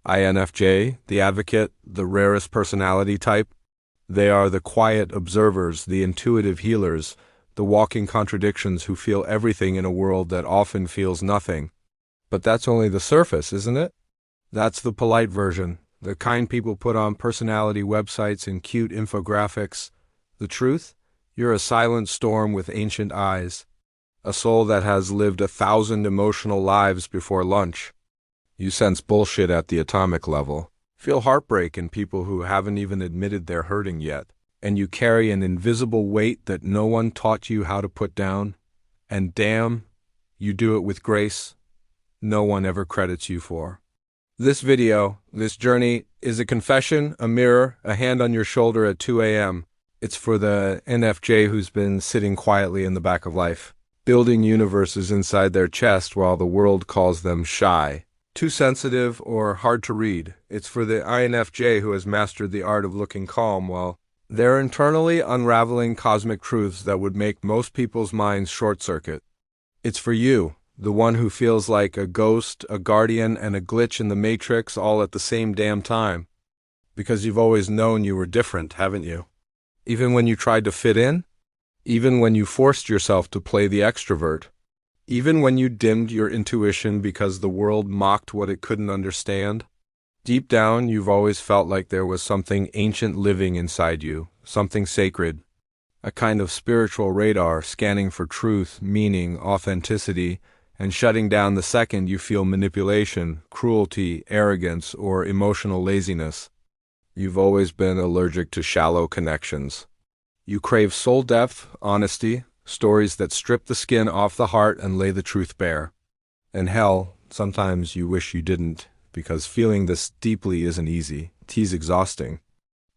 INFJ, the advocate, the rarest personality type. They are the quiet observers, the intuitive healers, the walking contradictions who feel everything in a world that often feels nothing. But that's only the surface, isn't it? That's the polite version, the kind people put on personality websites and cute infographics. The truth? You're a silent storm with ancient eyes, a soul that has lived 1,000 emotional lives before lunch. You sense bullshit at the atomic level, feel heartbreak in people who haven't even admitted they're hurting yet, and you carry an invisible weight that no one taught you how to put down, and damn, you do it with grace no one ever credits you for. This video, this journey, is a confession, a mirror, a hand on your shoulder at 2 a.m. It's for the NFJ who's been sitting quietly in the back of life, building universes inside their chest while the world calls them shy, too sensitive, or hard to read. It's for the INFJ who has mastered the art of looking calm while they're internally unraveling cosmic truths that would make most people's minds short-circuit. It's for you, the one who feels like a ghost, a guardian, and a glitch in the matrix all at the same damn time. Because you've always known you were different, haven't you? Even when you tried to fit in? Even when you forced yourself to play the extrovert? Even when you dimmed your intuition because the world mocked what it couldn't understand? Deep down, you've always felt like there was something ancient living inside you, something sacred. A kind of spiritual radar scanning for truth, meaning, authenticity, and shutting down the second you feel manipulation, cruelty, arrogance, or emotional laziness. You've always been allergic to shallow connections. You crave soul depth, honesty, stories that strip the skin off the heart and lay the truth bare. And hell, sometimes you wish you didn't, because feeling this deeply isn't easy. It's exhausting.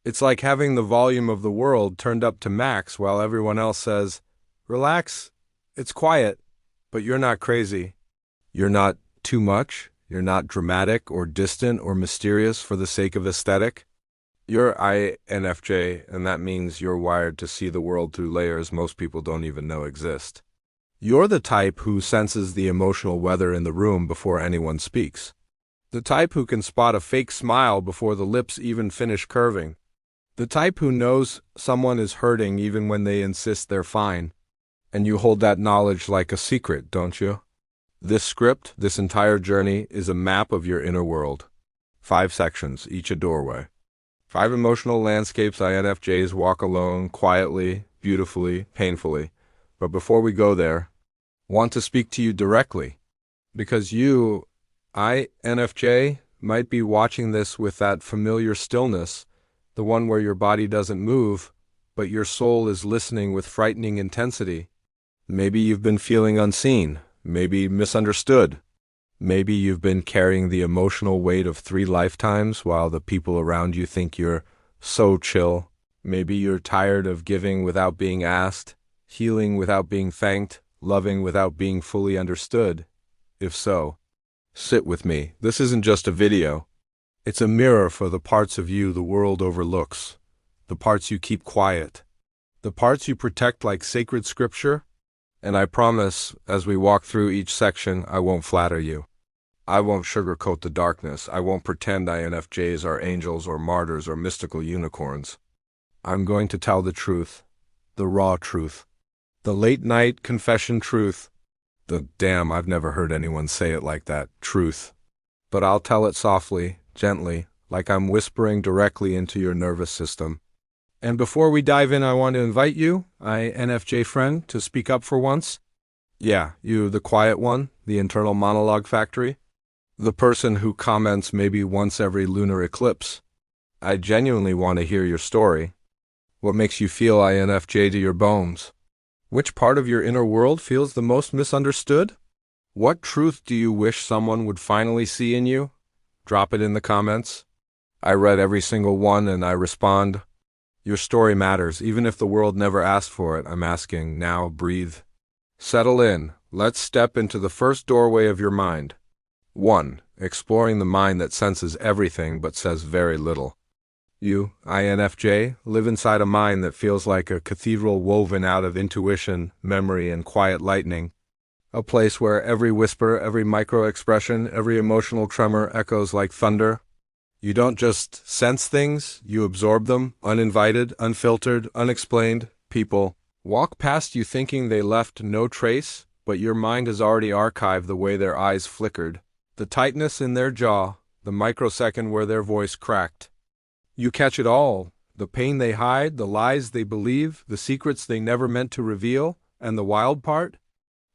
It's like having the volume of the world turned up to max while everyone else says, "Relax, it's quiet." But you're not crazy. You're not too much. You're not dramatic or distant or mysterious for the sake of aesthetic. You're INFJ, and that means you're wired to see the world through layers most people don't even know exist. You're the type who senses the emotional weather in the room before anyone speaks. The type who can spot a fake smile before the lips even finish curving. The type who knows someone is hurting even when they insist they're fine. And you hold that knowledge like a secret, don't you? This script, this entire journey, is a map of your inner world. 5 sections, each a doorway. 5 emotional landscapes INFJs walk alone, quietly, beautifully, painfully. But before we go there, I want to speak to you directly. Because you, INFJ, might be watching this with that familiar stillness, the one where your body doesn't move, but your soul is listening with frightening intensity. Maybe you've been feeling unseen, maybe misunderstood. Maybe you've been carrying the emotional weight of 3 lifetimes while the people around you think you're so chill. Maybe you're tired of giving without being asked, healing without being thanked, loving without being fully understood. If so, sit with me. This isn't just a video. It's a mirror for the parts of you the world overlooks, the parts you keep quiet, the parts you protect like sacred scripture. And I promise, as we walk through each section, I won't flatter you. I won't sugarcoat the darkness. I won't pretend INFJs are angels or martyrs or mystical unicorns. I'm going to tell the truth, the raw truth, the late-night confession truth, the damn, I've never heard anyone say it like that, truth. But I'll tell it softly, gently, like I'm whispering directly into your nervous system. And before we dive in, I want to invite you, INFJ friend, to speak up for once. Yeah, you, the quiet one, the internal monologue factory. The person who comments maybe once every lunar eclipse. I genuinely want to hear your story. What makes you feel INFJ to your bones? Which part of your inner world feels the most misunderstood? What truth do you wish someone would finally see in you? Drop it in the comments. I read every single one and I respond. Your story matters, even if the world never asked for it. I'm asking, now breathe. Settle in. Let's step into the first doorway of your mind. 1. Exploring the mind that senses everything but says very little. You, INFJ, live inside a mind that feels like a cathedral woven out of intuition, memory, and quiet lightning. A place where every whisper, every micro-expression, every emotional tremor echoes like thunder. You don't just sense things, you absorb them, uninvited, unfiltered, unexplained. People walk past you thinking they left no trace, but your mind has already archived the way their eyes flickered, the tightness in their jaw, the microsecond where their voice cracked. You catch it all, the pain they hide, the lies they believe, the secrets they never meant to reveal, and the wild part?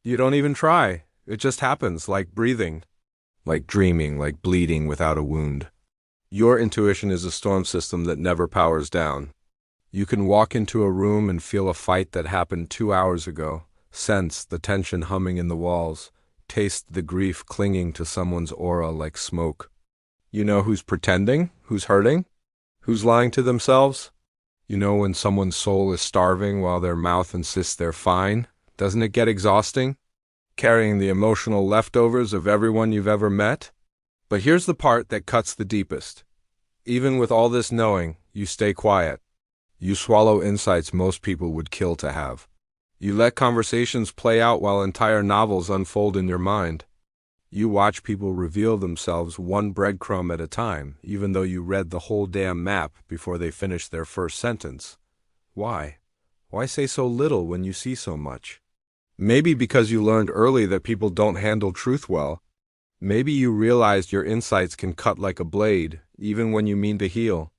You don't even try. It just happens, like breathing, like dreaming, like bleeding without a wound. Your intuition is a storm system that never powers down. You can walk into a room and feel a fight that happened 2 hours ago, sense the tension humming in the walls, taste the grief clinging to someone's aura like smoke. You know who's pretending, who's hurting, who's lying to themselves. You know when someone's soul is starving while their mouth insists they're fine. Doesn't it get exhausting? Carrying the emotional leftovers of everyone you've ever met? But here's the part that cuts the deepest. Even with all this knowing, you stay quiet. You swallow insights most people would kill to have. You let conversations play out while entire novels unfold in your mind. You watch people reveal themselves one breadcrumb at a time, even though you read the whole damn map before they finished their first sentence. Why? Why say so little when you see so much? Maybe because you learned early that people don't handle truth well. Maybe you realized your insights can cut like a blade, even when you mean to heal.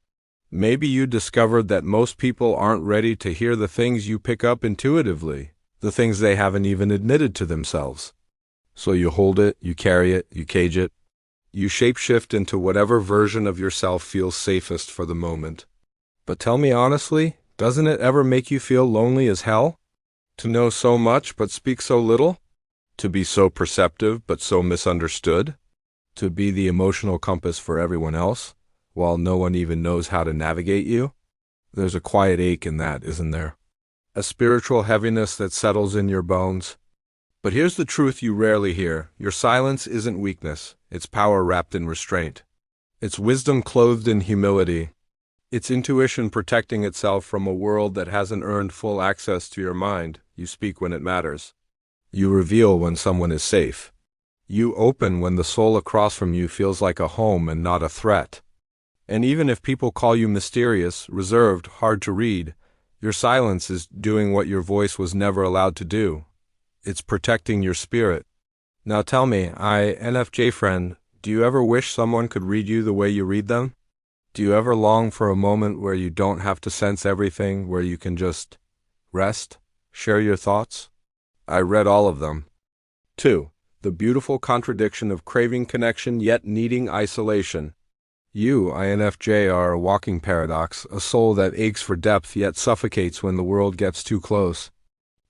Maybe you discovered that most people aren't ready to hear the things you pick up intuitively, the things they haven't even admitted to themselves. So you hold it, you carry it, you cage it. You shapeshift into whatever version of yourself feels safest for the moment. But tell me honestly, doesn't it ever make you feel lonely as hell? To know so much but speak so little? To be so perceptive but so misunderstood? To be the emotional compass for everyone else, while no one even knows how to navigate you? There's a quiet ache in that, isn't there? A spiritual heaviness that settles in your bones. But here's the truth you rarely hear. Your silence isn't weakness. It's power wrapped in restraint. It's wisdom clothed in humility. It's intuition protecting itself from a world that hasn't earned full access to your mind. You speak when it matters. You reveal when someone is safe. You open when the soul across from you feels like a home and not a threat. And even if people call you mysterious, reserved, hard to read, your silence is doing what your voice was never allowed to do. It's protecting your spirit. Now tell me, infj friend, do you ever wish someone could read you the way you read them? Do you ever long for a moment where you don't have to sense everything, where you can just rest, share your thoughts? I read all of them. 2. The beautiful contradiction of craving connection yet needing isolation. You, infj, are a walking paradox, a soul that aches for depth yet suffocates when the world gets too close.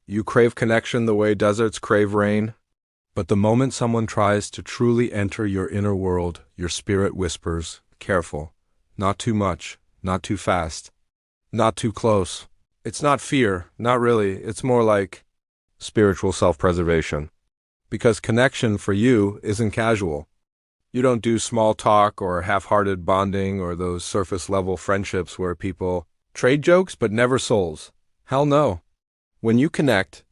You crave connection the way deserts crave rain. But the moment someone tries to truly enter your inner world, your spirit whispers, careful. Not too much, not too fast, not too close. It's not fear, not really, it's more like spiritual self-preservation. Because connection for you isn't casual. You don't do small talk or half-hearted bonding or those surface-level friendships where people trade jokes but never souls. Hell no. When you connect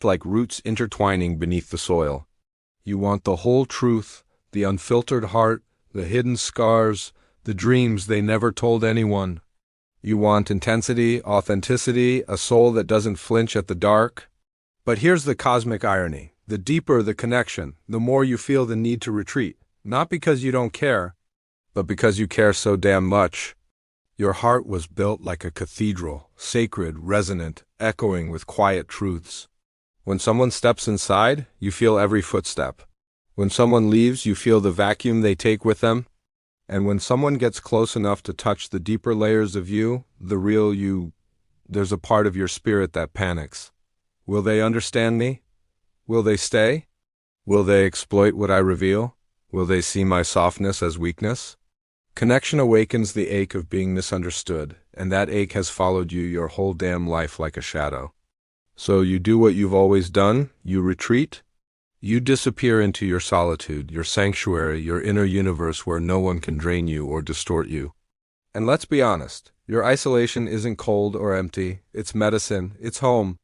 like roots intertwining beneath the soil. You want the whole truth, the unfiltered heart, the hidden scars, the dreams they never told anyone. You want intensity, authenticity, a soul that doesn't flinch at the dark. But here's the cosmic irony. The deeper the connection, the more you feel the need to retreat. Not because you don't care, but because you care so damn much. Your heart was built like a cathedral, sacred, resonant, echoing with quiet truths. When someone steps inside, you feel every footstep. When someone leaves, you feel the vacuum they take with them. And when someone gets close enough to touch the deeper layers of you, the real you, there's a part of your spirit that panics. Will they understand me? Will they stay? Will they exploit what I reveal? Will they see my softness as weakness? Connection awakens the ache of being misunderstood, and that ache has followed you your whole damn life like a shadow. So you do what you've always done, you retreat. You disappear into your solitude, your sanctuary, your inner universe where no one can drain you or distort you. And let's be honest, your isolation isn't cold or empty, it's medicine, it's home.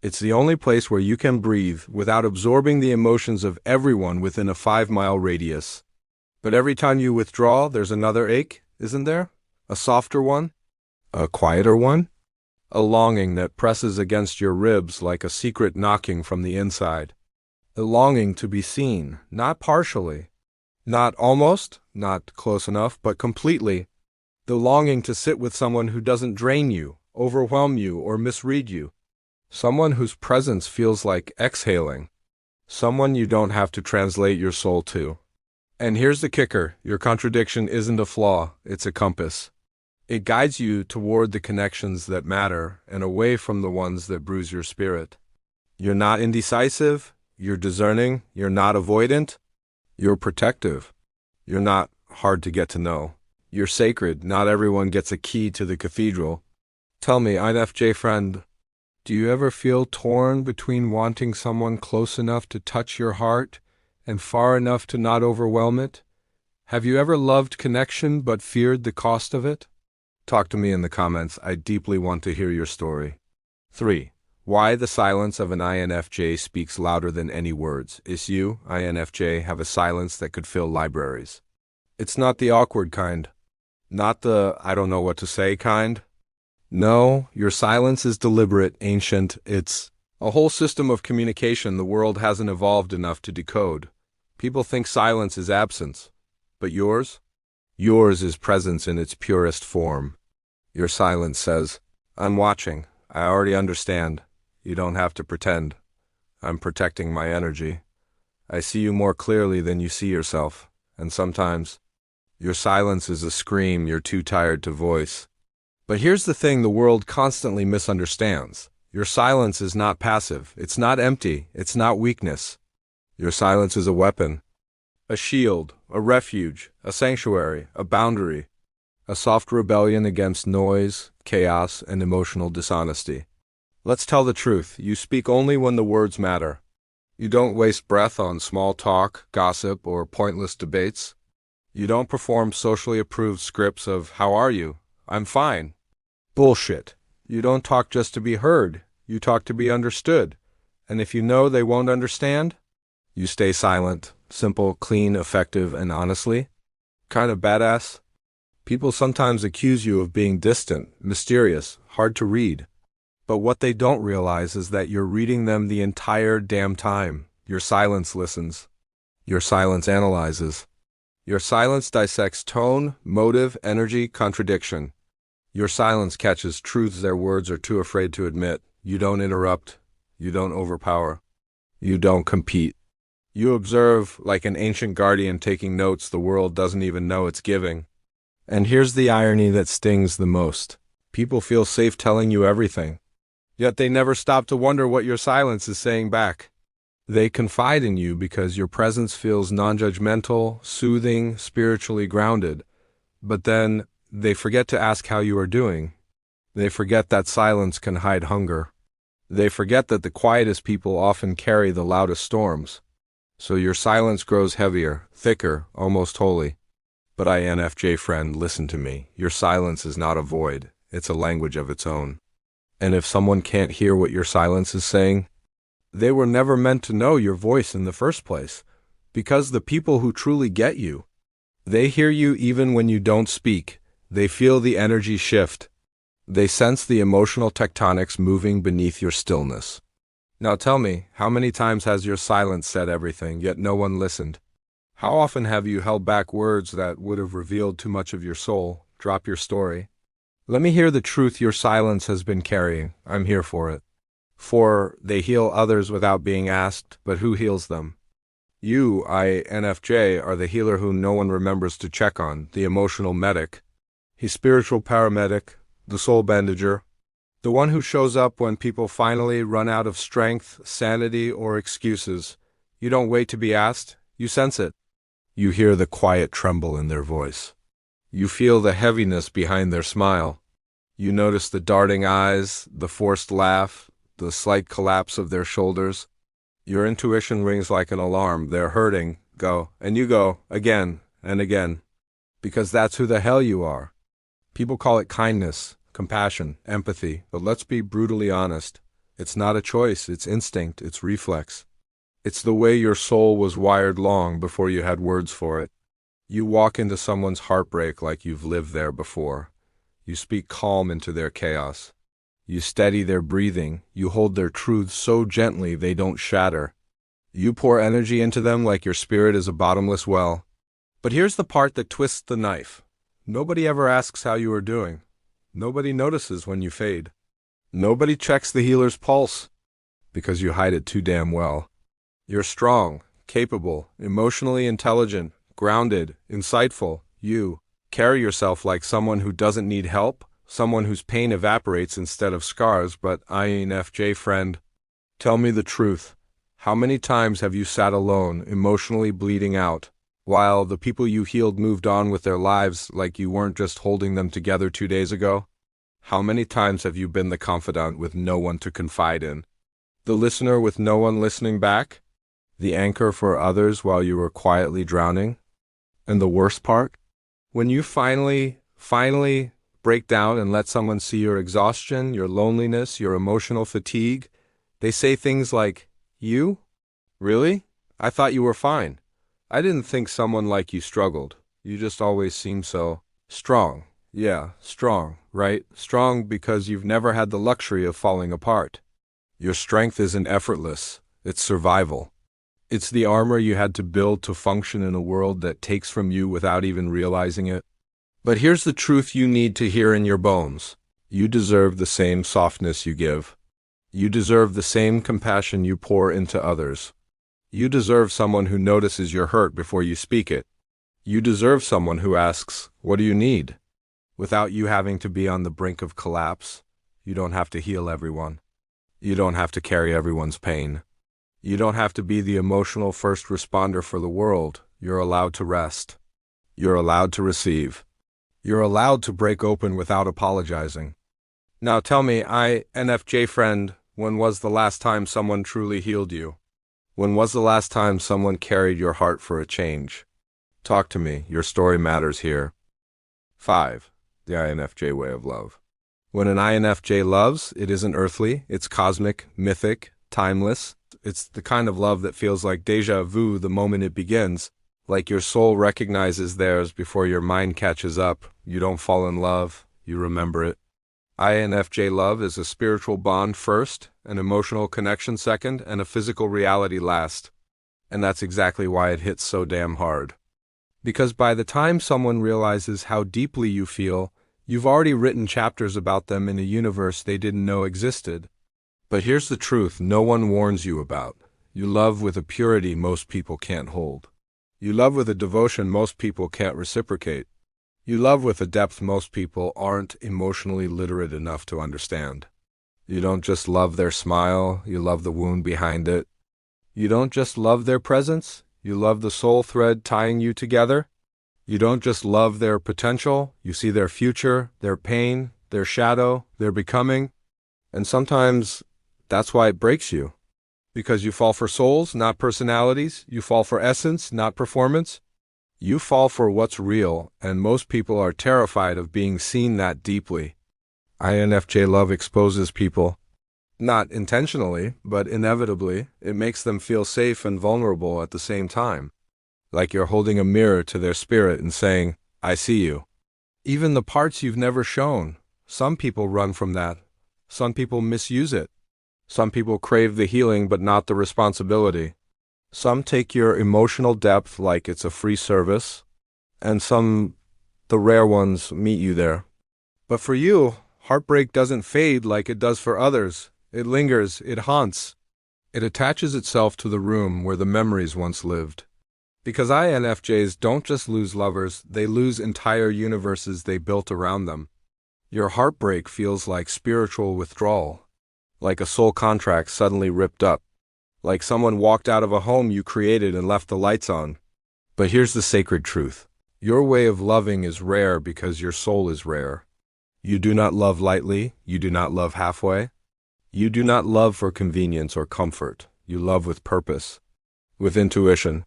It's the only place where you can breathe without absorbing the emotions of everyone within a 5-mile radius. But every time you withdraw, there's another ache, isn't there? A softer one? A quieter one? A longing that presses against your ribs like a secret knocking from the inside. A longing to be seen, not partially, not almost, not close enough, but completely. The longing to sit with someone who doesn't drain you, overwhelm you, or misread you. Someone whose presence feels like exhaling. Someone you don't have to translate your soul to. And here's the kicker, your contradiction isn't a flaw, it's a compass. It guides you toward the connections that matter and away from the ones that bruise your spirit. You're not indecisive, you're discerning, you're not avoidant, you're protective. You're not hard to get to know. You're sacred, not everyone gets a key to the cathedral. Tell me, infj friend, do you ever feel torn between wanting someone close enough to touch your heart and far enough to not overwhelm it? Have you ever loved connection but feared the cost of it? Talk to me in the comments. I deeply want to hear your story. 3. Why the silence of an infj speaks louder than any words. Is you, infj, have a silence that could fill libraries. It's not the awkward kind. Not the I don't know what to say kind. No, your silence is deliberate, ancient. It's a whole system of communication the world hasn't evolved enough to decode. People think silence is absence. But yours? Yours is presence in its purest form. Your silence says, I'm watching. I already understand. You don't have to pretend. I'm protecting my energy. I see you more clearly than you see yourself. And sometimes, your silence is a scream you're too tired to voice. But here's the thing the world constantly misunderstands. Your silence is not passive. It's not empty. It's not weakness. Your silence is a weapon. A shield, a refuge, a sanctuary, a boundary. A soft rebellion against noise, chaos, and emotional dishonesty. Let's tell the truth. You speak only when the words matter. You don't waste breath on small talk, gossip, or pointless debates. You don't perform socially approved scripts of, how are you? I'm fine. Bullshit. You don't talk just to be heard. You talk to be understood. And if you know they won't understand, you stay silent, simple, clean, effective, and honestly. Kind of badass. People sometimes accuse you of being distant, mysterious, hard to read. But what they don't realize is that you're reading them the entire damn time. Your silence listens. Your silence analyzes. Your silence dissects tone, motive, energy, contradiction. Your silence catches truths their words are too afraid to admit. You don't interrupt. You don't overpower. You don't compete. You observe like an ancient guardian taking notes the world doesn't even know it's giving. And here's the irony that stings the most. People feel safe telling you everything. Yet they never stop to wonder what your silence is saying back. They confide in you because your presence feels non-judgmental, soothing, spiritually grounded. But then they forget to ask how you are doing. They forget that silence can hide hunger. They forget that the quietest people often carry the loudest storms. So your silence grows heavier, thicker, almost holy. But infj friend, listen to me. Your silence is not a void. It's a language of its own. And if someone can't hear what your silence is saying, they were never meant to know your voice in the first place. Because the people who truly get you, they hear you even when you don't speak. They feel the energy shift. They sense the emotional tectonics moving beneath your stillness. Now tell me, how many times has your silence said everything, yet no one listened? How often have you held back words that would have revealed too much of your soul? Drop your story. Let me hear the truth your silence has been carrying. I'm here for it. For they heal others without being asked, but who heals them? You, infj, are the healer who no one remembers to check on, the emotional medic. He's spiritual paramedic, the soul bandager, the one who shows up when people finally run out of strength, sanity, or excuses. You don't wait to be asked, you sense it. You hear the quiet tremble in their voice. You feel the heaviness behind their smile. You notice the darting eyes, the forced laugh, the slight collapse of their shoulders. Your intuition rings like an alarm. They're hurting. Go. And you go, again and again. Because that's who the hell you are. People call it kindness, compassion, empathy. But let's be brutally honest. It's not a choice. It's instinct. It's reflex. It's the way your soul was wired long before you had words for it. You walk into someone's heartbreak like you've lived there before. You speak calm into their chaos. You steady their breathing. You hold their truths so gently they don't shatter. You pour energy into them like your spirit is a bottomless well. But here's the part that twists the knife. Nobody ever asks how you are doing. Nobody notices when you fade. Nobody checks the healer's pulse, because you hide it too damn well. You're strong, capable, emotionally intelligent, grounded, insightful. You carry yourself like someone who doesn't need help, someone whose pain evaporates instead of scars. But infj friend, tell me the truth. How many times have you sat alone, emotionally bleeding out, while the people you healed moved on with their lives like you weren't just holding them together 2 days ago? How many times have you been the confidant with no one to confide in? The listener with no one listening back? The anchor for others while you were quietly drowning? And the worst part? When you finally break down and let someone see your exhaustion, your loneliness, your emotional fatigue, they say things like, "You? Really? I thought you were fine. I didn't think someone like you struggled. You just always seem so strong." Yeah, strong, right? Strong because you've never had the luxury of falling apart. Your strength isn't effortless, it's survival. It's the armor you had to build to function in a world that takes from you without even realizing it. But here's the truth you need to hear in your bones. You deserve the same softness you give. You deserve the same compassion you pour into others. You deserve someone who notices your hurt before you speak it. You deserve someone who asks, "What do you need?" Without you having to be on the brink of collapse. You don't have to heal everyone. You don't have to carry everyone's pain. You don't have to be the emotional first responder for the world. You're allowed to rest. You're allowed to receive. You're allowed to break open without apologizing. Now tell me, infj friend, when was the last time someone truly healed you? When was the last time someone carried your heart for a change? Talk to me. Your story matters here. 5. The infj way of love. When an infj loves, it isn't earthly, it's cosmic, mythic, timeless. It's the kind of love that feels like déjà vu the moment it begins, like your soul recognizes theirs before your mind catches up. You don't fall in love, you remember it. infj love is a spiritual bond first, an emotional connection second, and a physical reality last. And that's exactly why it hits so damn hard. Because by the time someone realizes how deeply you feel, you've already written chapters about them in a universe they didn't know existed. But here's the truth no one warns you about. You love with a purity most people can't hold. You love with a devotion most people can't reciprocate. You love with a depth most people aren't emotionally literate enough to understand. You don't just love their smile, you love the wound behind it. You don't just love their presence, you love the soul thread tying you together. You don't just love their potential, you see their future, their pain, their shadow, their becoming. And sometimes that's why it breaks you. Because you fall for souls, not personalities. You fall for essence, not performance. You fall for what's real, and most people are terrified of being seen that deeply. infj love exposes people. Not intentionally, but inevitably, it makes them feel safe and vulnerable at the same time. Like you're holding a mirror to their spirit and saying, "I see you." Even the parts you've never shown. Some people run from that. Some people misuse it. Some people crave the healing but not the responsibility. Some take your emotional depth like it's a free service. And some, the rare ones, meet you there. But for you, heartbreak doesn't fade like it does for others. It lingers, it haunts. It attaches itself to the room where the memories once lived. Because infjs don't just lose lovers, they lose entire universes they built around them. Your heartbreak feels like spiritual withdrawal, like a soul contract suddenly ripped up, like someone walked out of a home you created and left the lights on. But here's the sacred truth. Your way of loving is rare because your soul is rare. You do not love lightly, you do not love halfway. You do not love for convenience or comfort. You love with purpose, with intuition,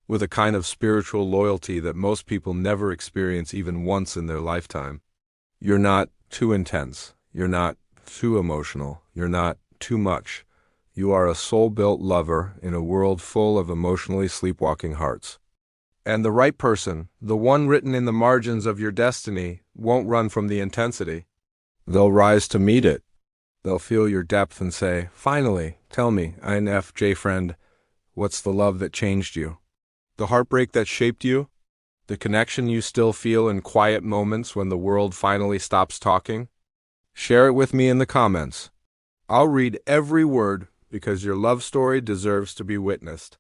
with a kind of spiritual loyalty that most people never experience even once in their lifetime. You're not too intense. You're not too emotional. You're not too much. You are a soul-built lover in a world full of emotionally sleepwalking hearts. And the right person, the one written in the margins of your destiny, won't run from the intensity. They'll rise to meet it. They'll feel your depth and say, "Finally, tell me, infj friend, what's the love that changed you? The heartbreak that shaped you? The connection you still feel in quiet moments when the world finally stops talking?" Share it with me in the comments. I'll read every word because your love story deserves to be witnessed.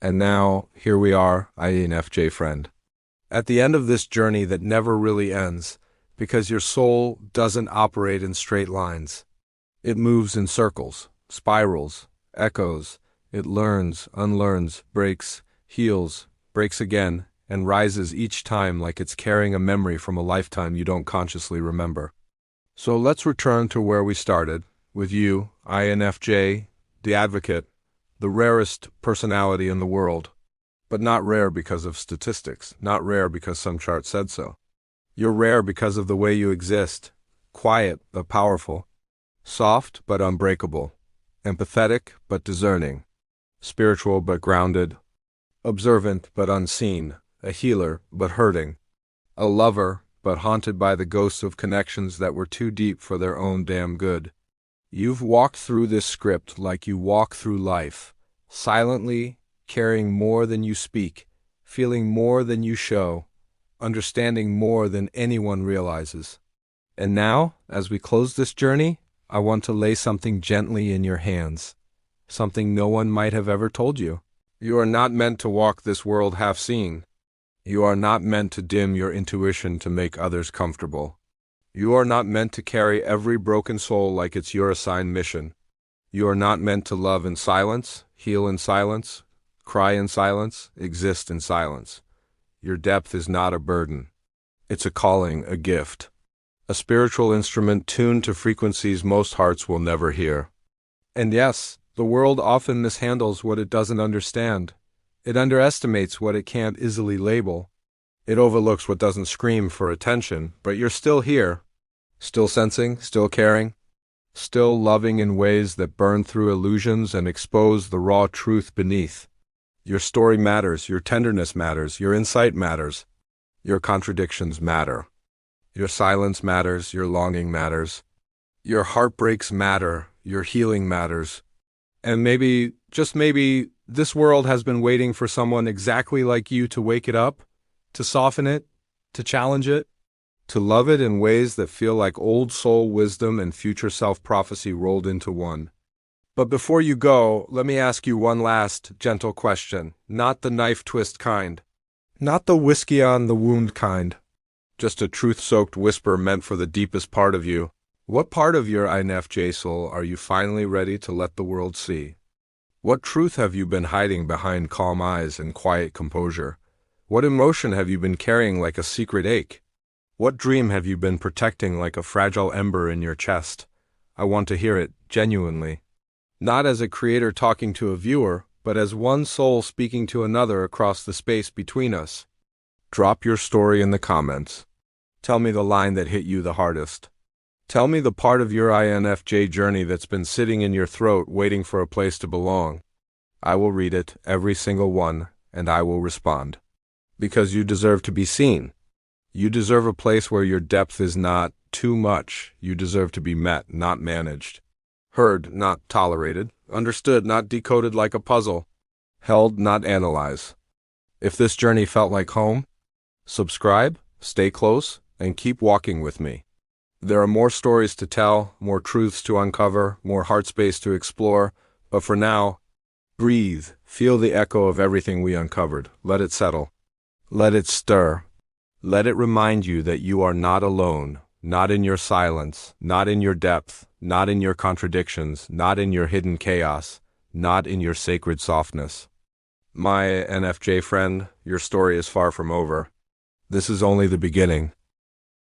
And now, here we are, infj friend. At the end of this journey that never really ends, because your soul doesn't operate in straight lines. It moves in circles, spirals, echoes. It learns, unlearns, breaks, heals, breaks again, and rises each time like it's carrying a memory from a lifetime you don't consciously remember. So let's return to where we started, with you, infj, the advocate, the rarest personality in the world. But not rare because of statistics, not rare because some chart said so. You're rare because of the way you exist, quiet but powerful, soft but unbreakable, empathetic but discerning, spiritual but grounded, observant but unseen, a healer but hurting, a lover but haunted by the ghosts of connections that were too deep for their own damn good. You've walked through this script like you walk through life, silently, carrying more than you speak, feeling more than you show, understanding more than anyone realizes. And now, as we close this journey, I want to lay something gently in your hands, something no one might have ever told you. You are not meant to walk this world half-seen. You are not meant to dim your intuition to make others comfortable. You are not meant to carry every broken soul like it's your assigned mission. You are not meant to love in silence, heal in silence, cry in silence, exist in silence. Your depth is not a burden. It's a calling, a gift. A spiritual instrument tuned to frequencies most hearts will never hear. And yes, the world often mishandles what it doesn't understand. It underestimates what it can't easily label. It overlooks what doesn't scream for attention, but you're still here. Still sensing, still caring, still loving in ways that burn through illusions and expose the raw truth beneath. Your story matters, your tenderness matters, your insight matters, your contradictions matter. Your silence matters, your longing matters, your heartbreaks matter, your healing matters. And maybe, just maybe, this world has been waiting for someone exactly like you to wake it up, to soften it, to challenge it, to love it in ways that feel like old soul wisdom and future self-prophecy rolled into one. But before you go, let me ask you one last gentle question, not the knife twist kind, not the whiskey on the wound kind, just a truth-soaked whisper meant for the deepest part of you. What part of your infj soul are you finally ready to let the world see? What truth have you been hiding behind calm eyes and quiet composure? What emotion have you been carrying like a secret ache? What dream have you been protecting like a fragile ember in your chest? I want to hear it, genuinely. Not as a creator talking to a viewer, but as one soul speaking to another across the space between us. Drop your story in the comments. Tell me the line that hit you the hardest. Tell me the part of your infj journey that's been sitting in your throat waiting for a place to belong. I will read it, every single one, and I will respond. Because you deserve to be seen. You deserve a place where your depth is not too much. You deserve to be met, not managed. Heard, not tolerated. Understood, not decoded like a puzzle. Held, not analyzed. If this journey felt like home, subscribe, stay close, and keep walking with me. There are more stories to tell, more truths to uncover, more heart space to explore, but for now, breathe, feel the echo of everything we uncovered. Let it settle. Let it stir. Let it remind you that you are not alone, not in your silence, not in your depth, not in your contradictions, not in your hidden chaos, not in your sacred softness. My infj friend, your story is far from over. This is only the beginning.